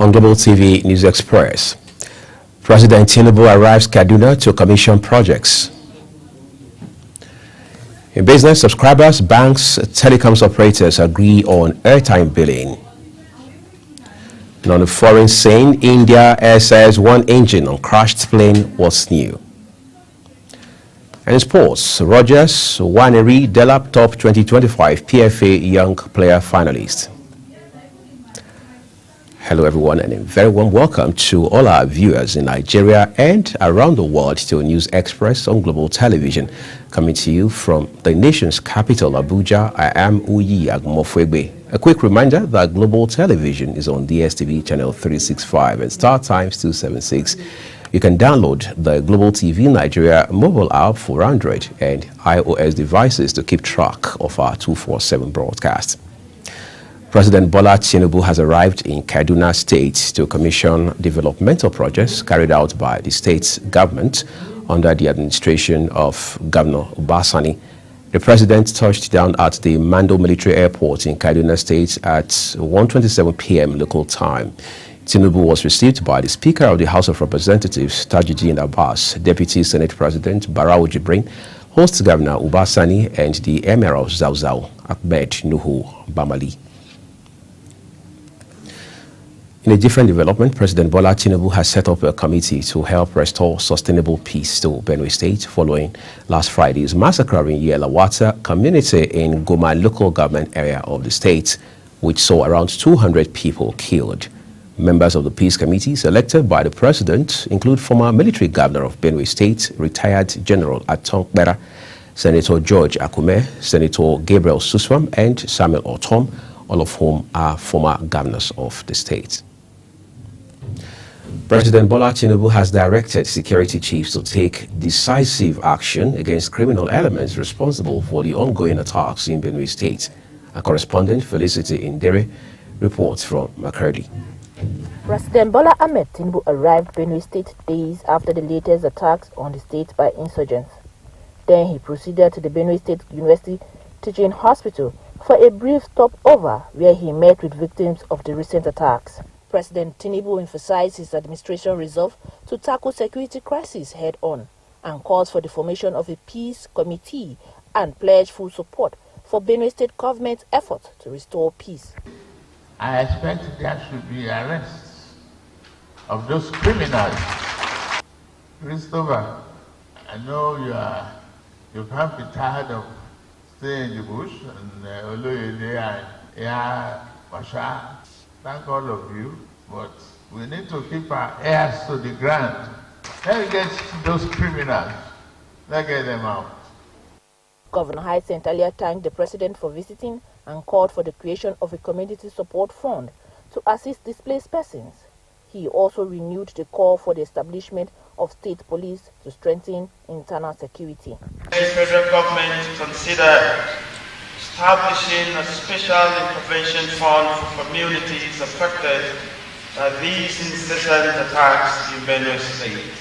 On Global TV News Express, President Tinubu arrives Kaduna to commission projects. In business, subscribers, banks, telecoms operators agree on airtime billing. And on the foreign scene, India Air says one engine on crashed plane was new. And in sports, Rogers Waneri Delap top 2025 PFA Young Player finalist. Hello everyone, and a very warm welcome to all our viewers in Nigeria and around the world to News Express on Global Television. Coming to you from the nation's capital, Abuja, I am Uyi Agmofwegbe. A quick reminder that Global Television is on DSTV channel 365 and Star Times 276. You can download the Global TV Nigeria mobile app for Android and iOS devices to keep track of our 247 broadcast. President Bola Tinubu has arrived in Kaduna State to commission developmental projects carried out by the state's government under the administration of Governor Ubasani. The president touched down at the Mando Military Airport in Kaduna State at 1:27 p.m. local time. Tinubu was received by the Speaker of the House of Representatives, Tajuddin Abbas, Deputy Senate President Barau Jibrin, Host Governor Ubasani, and the Emir of Zauzau, Ahmed Nuhu Bamali. In a different development, President Bola Tinubu has set up a committee to help restore sustainable peace to Benue State following last Friday's massacre in Yelawata community in Goma local government area of the state, which saw around 200 people killed. Members of the peace committee selected by the president include former military governor of Benue State, retired General Atong Bera, Senator George Akume, Senator Gabriel Suswam, and Samuel Otom, all of whom are former governors of the state. President Bola Tinubu has directed security chiefs to take decisive action against criminal elements responsible for the ongoing attacks in Benue State. Our correspondent Felicity Indere reports from Makurdi. President Bola Ahmed Tinubu arrived Benue State days after the latest attacks on the state by insurgents. Then he proceeded to the Benue State University Teaching Hospital for a brief stopover where he met with victims of the recent attacks. President Tinubu emphasized his administration's resolve to tackle security crisis head-on and calls for the formation of a peace committee and pledged full support for Benue State government's efforts to restore peace. I expect there should be arrests of those criminals. Christopher, I know you can't be tired of staying in the bush, and Oloyede and Pasha. Thank all of you, but we need to keep our ears to the ground. Let's get those criminals. Let's get them out. Governor Hyacinth earlier thanked the president for visiting and called for the creation of a community support fund to assist displaced persons. He also renewed the call for the establishment of state police to strengthen internal security. The federal government considered establishing a special intervention fund for communities affected by these incessant attacks in Benue State.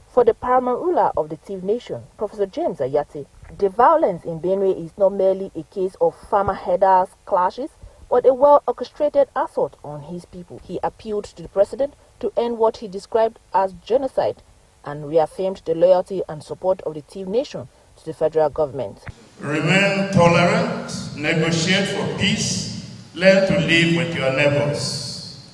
For the paramount ruler of the Tiv Nation, Professor James Ayate, the violence in Benue is not merely a case of farmer herders clashes, but a well-orchestrated assault on his people. He appealed to the president to end what he described as genocide and reaffirmed the loyalty and support of the Tiv Nation to the federal government. Remain tolerant, negotiate for peace, learn to live with your neighbors.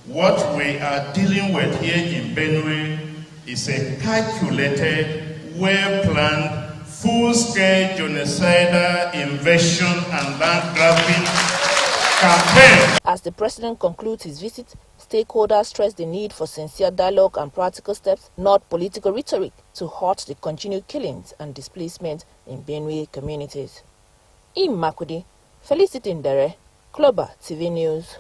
What we are dealing with here in Benue is a calculated, well-planned, full-scale genocidal invasion and land grabbing campaign. As the president concludes his visit, stakeholders stress the need for sincere dialogue and practical steps, not political rhetoric, to halt the continued killings and displacement in Benue communities. In Makurdi, Felicity Ndere, Global TV News.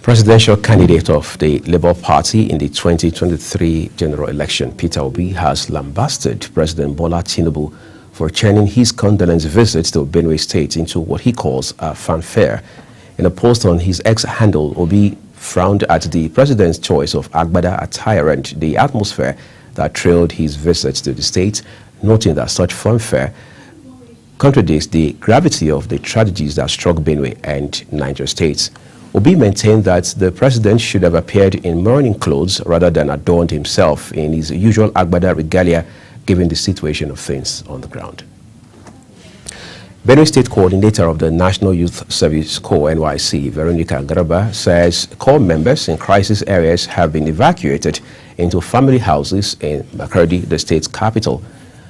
Presidential candidate of the Labour Party in the 2023 general election, Peter Obi, has lambasted President Bola Tinubu for turning his condolence visit to Benue State into what he calls a fanfare. In a post on his X handle, Obi frowned at the president's choice of Agbada attire and the atmosphere that trailed his visit to the state, noting that such fanfare contradicts the gravity of the tragedies that struck Benue and Niger states. Obi maintained that the president should have appeared in mourning clothes rather than adorned himself in his usual Agbada regalia, given the situation of things on the ground. Benue State Coordinator of the National Youth Service Corps, NYC, Veronica Garba, says corps members in crisis areas have been evacuated into family houses in Makurdi, the state's capital.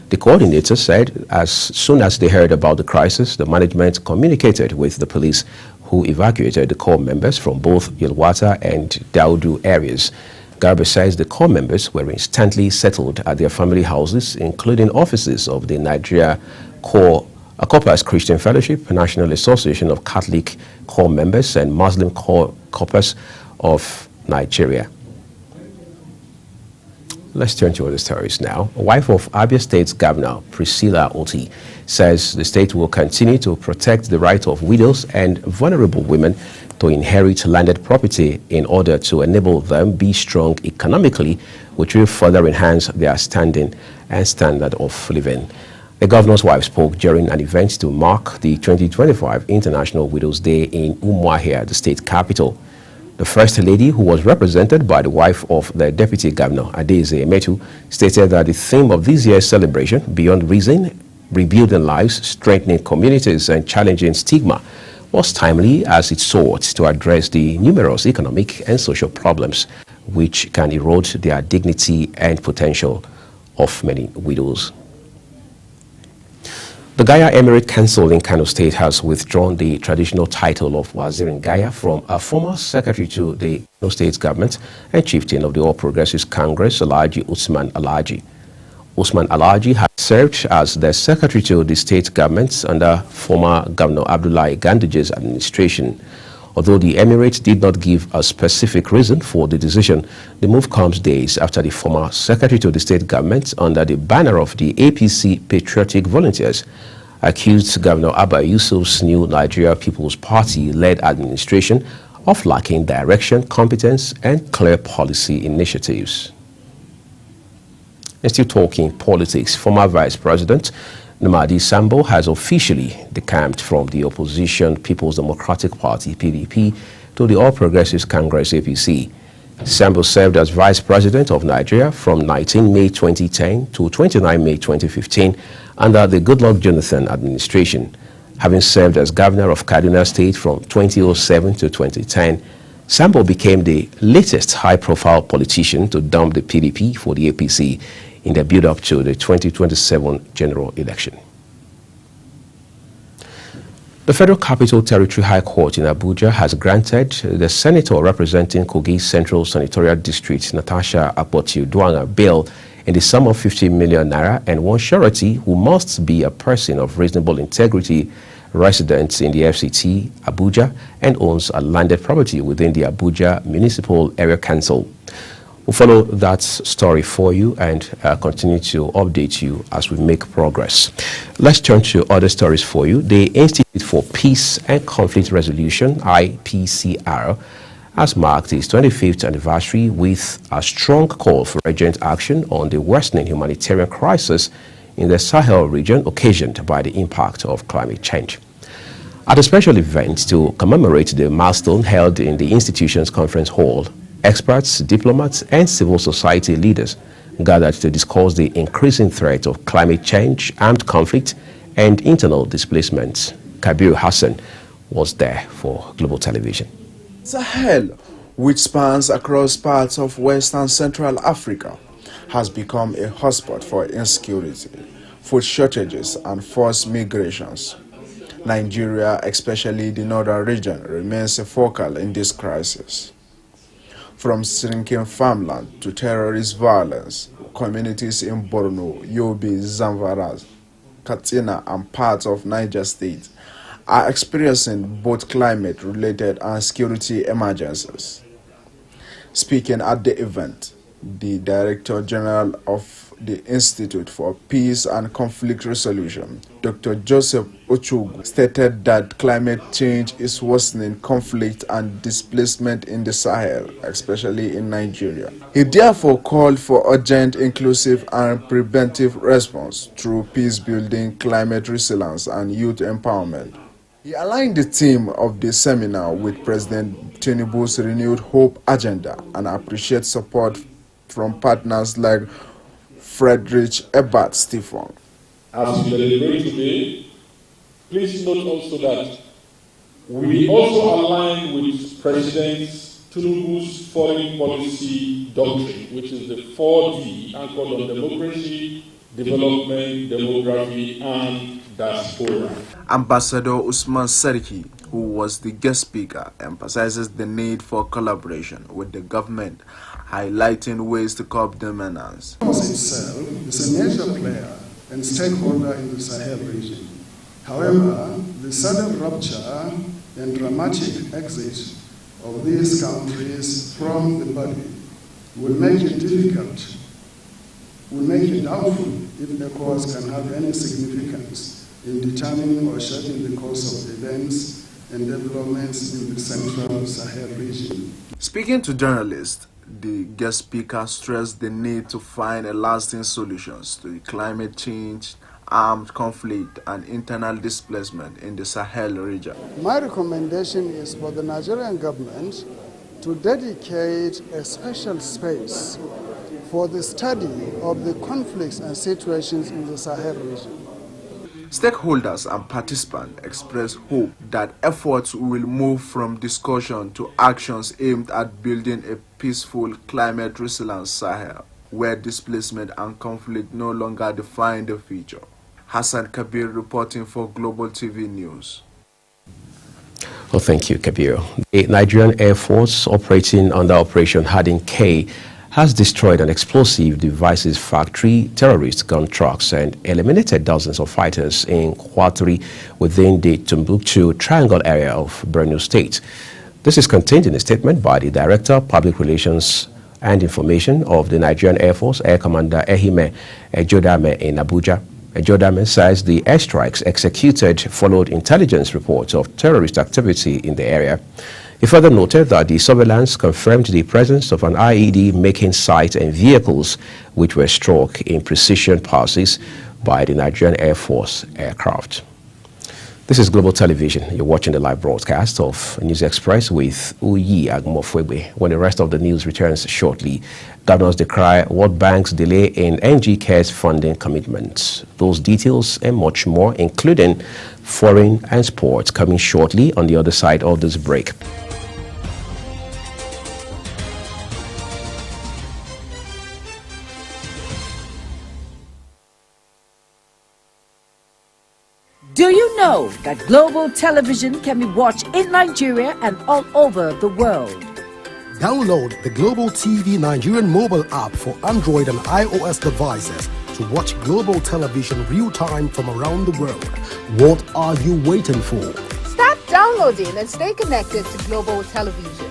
The coordinator said as soon as they heard about the crisis, the management communicated with the police, who evacuated the corps members from both Yelwata and Daudu areas. Garba says the corps members were instantly settled at their family houses, including offices of the Nigeria Corpus Christian Fellowship, National Association of Catholic Corps Members, and Muslim Corpus of Nigeria. Let's turn to other stories now. A wife of Abia State's Governor, Priscilla Oti, says the state will continue to protect the right of widows and vulnerable women to inherit landed property in order to enable them be strong economically, which will further enhance their standing and standard of living. The governor's wife spoke during an event to mark the 2025 International Widows' Day in Umuahia, the state capital. The First Lady, who was represented by the wife of the Deputy Governor, Adeze Emetu, stated that the theme of this year's celebration, Beyond Reason, Rebuilding Lives, Strengthening Communities and Challenging Stigma, was timely as it sought to address the numerous economic and social problems which can erode their dignity and potential of many widows. The Gaya Emirate Council in Kano State has withdrawn the traditional title of Wazirin Gaya from a former secretary to the Kano State government and chieftain of the All Progressives Congress, Alhaji Usman Alhaji. Usman Alhaji had served as the secretary to the state government under former Governor Abdullahi Ganduje's administration. Although the Emirate did not give a specific reason for the decision, the move comes days after the former secretary to the state government under the banner of the APC Patriotic Volunteers accused Governor Abba Yusuf's new Nigeria People's Party-led administration of lacking direction, competence, and clear policy initiatives. And still talking politics, former Vice President Nnamdi Sambo has officially decamped from the opposition People's Democratic Party, PDP, to the All Progressives Congress, APC. Sambo served as Vice President of Nigeria from 19 May 2010 to 29 May 2015 under the Goodluck Jonathan administration. Having served as Governor of Kaduna State from 2007 to 2010, Sambo became the latest high-profile politician to dump the PDP for the APC in the build-up to the 2027 general election. The Federal Capital Territory High Court in Abuja has granted the senator representing Kogi Central Senatorial District, Natasha Akpoti-Uduaghan, bail in the sum of 50 million naira and one surety who must be a person of reasonable integrity, resident in the FCT, Abuja, and owns a landed property within the Abuja Municipal Area Council. We'll follow that story for you and continue to update you as we make progress. Let's turn to other stories for you. The Institute for Peace and Conflict Resolution, IPCR, has marked its 25th anniversary with a strong call for urgent action on the worsening humanitarian crisis in the Sahel region occasioned by the impact of climate change. At a special event to commemorate the milestone held in the institution's conference hall, experts, diplomats, and civil society leaders gathered to discuss the increasing threat of climate change, armed conflict, and internal displacement. Kabir Hassan was there for Global Television. Sahel, which spans across parts of West and Central Africa, has become a hotspot for insecurity, food shortages, and forced migrations. Nigeria, especially the northern region, remains a focal in this crisis. From shrinking farmland to terrorist violence, communities in Borno, Yobe, Zamfara, Katsina, and parts of Niger State are experiencing both climate-related and security emergencies. Speaking at the event, the Director General of the Institute for Peace and Conflict Resolution, Dr. Joseph Ochogu, stated that climate change is worsening conflict and displacement in the Sahel, especially in Nigeria. He therefore called for urgent, inclusive, and preventive response through peace building, climate resilience, and youth empowerment. He aligned the theme of the seminar with President Tinubu's renewed hope agenda and appreciates support from partners like Friedrich Ebert Stephen. As we deliberate today, please note also that we also align with President Tinubu's foreign policy doctrine, which is the 4D anchored on democracy, development, demography, and diaspora. Ambassador Usman Serki, who was the guest speaker, emphasizes the need for collaboration with the government, highlighting ways to curb the menace. Itself is a major player and stakeholder in the Sahel region. However, the sudden rupture and dramatic exit of these countries from the body will make it difficult, will make it doubtful if ECOWAS can have any significance in determining or shaping the course of events and developments in the central Sahel region. Speaking to journalists, the guest speaker stressed the need to find a lasting solutions to climate change, armed conflict, and internal displacement in the Sahel region. My recommendation is for the Nigerian government to dedicate a special space for the study of the conflicts and situations in the Sahel region. Stakeholders and participants expressed hope that efforts will move from discussion to actions aimed at building a peaceful, climate resilient Sahel, where displacement and conflict no longer define the future. Hassan Kabir reporting for Global TV News. Well, thank you, Kabir. The Nigerian Air Force, operating under Operation Hardin K, has destroyed an explosive devices factory, terrorist gun trucks, and eliminated dozens of fighters in Kwatri within the Timbuktu Triangle area of Borno State. This is contained in a statement by the Director, Public Relations and Information of the Nigerian Air Force, Air Commander Ehime Ejodame in Abuja. Ejodame says the airstrikes executed followed intelligence reports of terrorist activity in the area. He further noted that the surveillance confirmed the presence of an IED-making site and vehicles which were struck in precision passes by the Nigerian Air Force aircraft. This is Global Television. You're watching the live broadcast of News Express with Uyi Agmofwebe. When the rest of the news returns shortly, governors decry World Bank's delay in NG Care's funding commitments. Those details and much more, including foreign and sports, coming shortly on the other side of this break. Do you know that Global Television can be watched in Nigeria and all over the world? Download the Global TV Nigerian mobile app for Android and iOS devices to watch Global Television real-time from around the world. What are you waiting for? Start downloading and stay connected to Global Television.